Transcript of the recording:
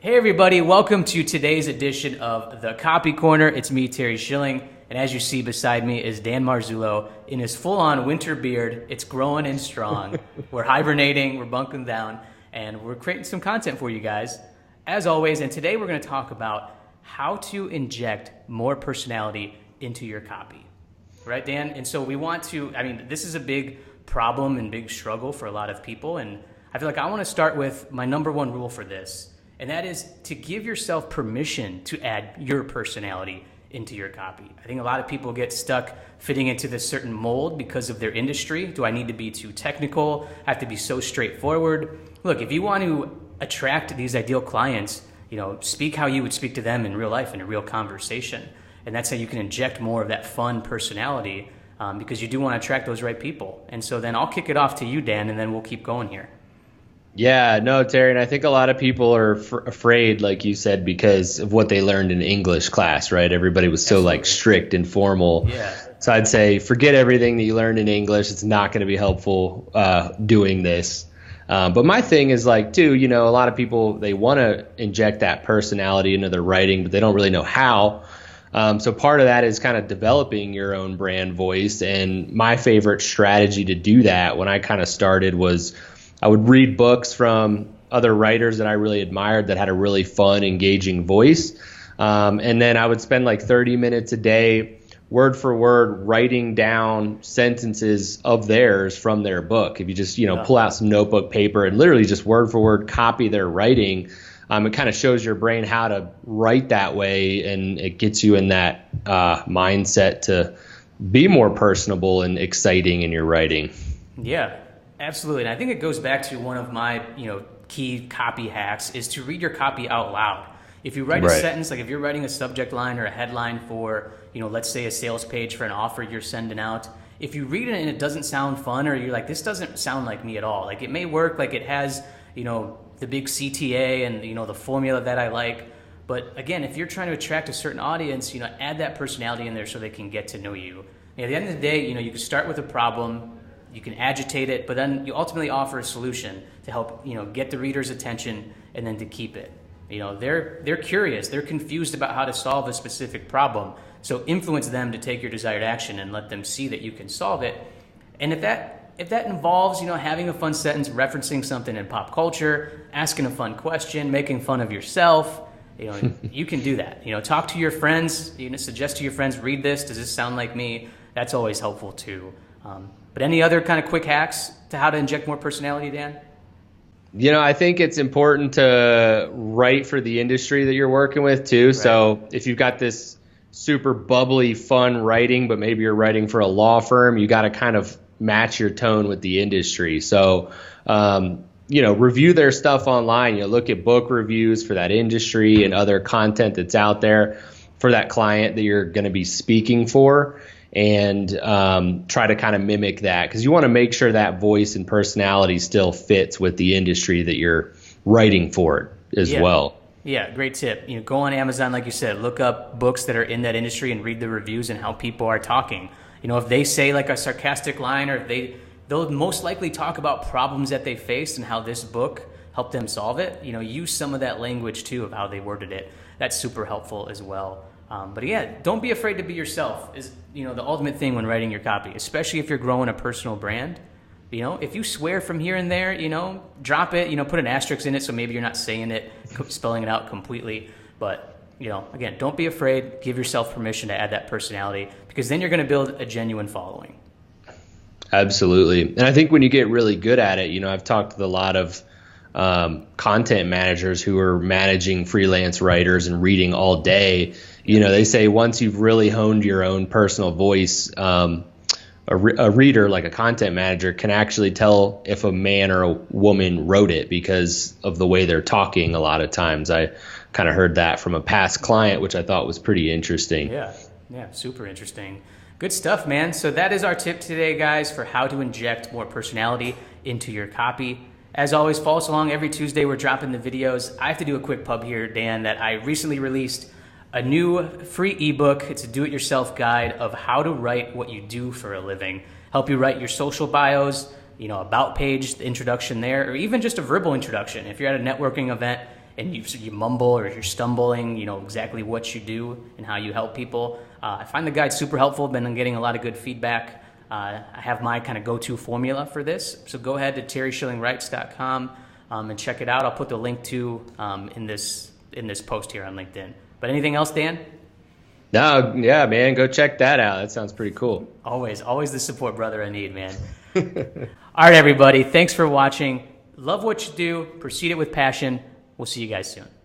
Hey everybody, welcome to today's edition of The Copy Corner. It's me, Terry Schilling, and as you see beside me is Dan Marzullo in his full-on winter beard. It's growing and strong. We're hibernating, we're bunking down, and we're creating some content for you guys, as always. And today we're going to talk about how to inject more personality into your copy. Right, Dan? And so we want to, this is a big problem and big struggle for a lot of people, and I feel like I want to start with my number one rule for this. And that is to give yourself permission to add your personality into your copy. I think a lot of people get stuck fitting into this certain mold because of their industry. Do I need to be too technical? I have to be so straightforward? Look, if you want to attract these ideal clients, speak how you would speak to them in real life, in a real conversation. And that's how you can inject more of that fun personality because you do want to attract those right people. And so then I'll kick it off to you, Dan, and then we'll keep going here. Yeah, no, Terry, and I think a lot of people are afraid, like you said, because of what they learned in English class, right? Everybody was so strict and formal. Yeah. So I'd say forget everything that you learned in English. It's not going to be helpful doing this. But my thing is too, a lot of people, they want to inject that personality into their writing, but they don't really know how. So part of that is kind of developing your own brand voice. And my favorite strategy to do that when I kind of started was I would read books from other writers that I really admired that had a really fun, engaging voice. And then I would spend 30 minutes a day, word for word, writing down sentences of theirs from their book. If you just, pull out some notebook paper and literally just word for word copy their writing, it kind of shows your brain how to write that way. And it gets you in that mindset to be more personable and exciting in your writing. Yeah. Absolutely. And I think it goes back to one of my, key copy hacks is to read your copy out loud. If you write a sentence, if you're writing a subject line or a headline for, let's say a sales page for an offer you're sending out, if you read it and it doesn't sound fun or you're like, this doesn't sound like me at all. It may work, it has, the big CTA and, the formula that I like. But again, if you're trying to attract a certain audience, add that personality in there so they can get to know you. At the end of the day, you can start with a problem. You can agitate it, but then you ultimately offer a solution to help, get the reader's attention and then to keep it. They're curious, they're confused about how to solve a specific problem. So influence them to take your desired action and let them see that you can solve it. And if that involves, having a fun sentence, referencing something in pop culture, asking a fun question, making fun of yourself, you can do that. Talk to your friends, suggest to your friends, read this, does this sound like me? That's always helpful too. But any other kind of quick hacks to how to inject more personality, Dan? I think it's important to write for the industry that you're working with too. Right. So if you've got this super bubbly, fun writing, but maybe you're writing for a law firm, you got to kind of match your tone with the industry. So, review their stuff online. Look at book reviews for that industry and other content that's out there for that client that you're going to be speaking for. And try to kind of mimic that because you want to make sure that voice and personality still fits with the industry that you're writing for as well. Yeah, great tip. Go on Amazon, like you said, look up books that are in that industry and read the reviews and how people are talking. If they say a sarcastic line or they'll most likely talk about problems that they faced and how this book helped them solve it. Use some of that language too of how they worded it. That's super helpful as well. But yeah, don't be afraid to be yourself is, the ultimate thing when writing your copy, especially if you're growing a personal brand. If you swear from here and there, drop it, put an asterisk in it so maybe you're not saying it, spelling it out completely. But, again, don't be afraid. Give yourself permission to add that personality because then you're going to build a genuine following. Absolutely. And I think when you get really good at it, I've talked with a lot of content managers who are managing freelance writers and reading all day. They say once you've really honed your own personal voice, a reader, like a content manager, can actually tell if a man or a woman wrote it because of the way they're talking a lot of times. I kind of heard that from a past client, which I thought was pretty interesting. Yeah, super interesting. Good stuff, man. So that is our tip today, guys, for how to inject more personality into your copy. As always, follow us along. Every Tuesday, we're dropping the videos. I have to do a quick pub here, Dan, that I recently released a new free ebook. It's a do-it-yourself guide of how to write what you do for a living. Help you write your social bios, about page, the introduction there, or even just a verbal introduction. If you're at a networking event and you mumble or you're stumbling, exactly what you do and how you help people, I find the guide super helpful. Been getting a lot of good feedback. I have my kind of go-to formula for this. So go ahead to terryschillingwrites.com and check it out. I'll put the link to in this post here on LinkedIn. But anything else, Dan? No, yeah, man, go check that out. That sounds pretty cool. Always the support brother I need, man. All right, everybody. Thanks for watching. Love what you do. Proceed it with passion. We'll see you guys soon.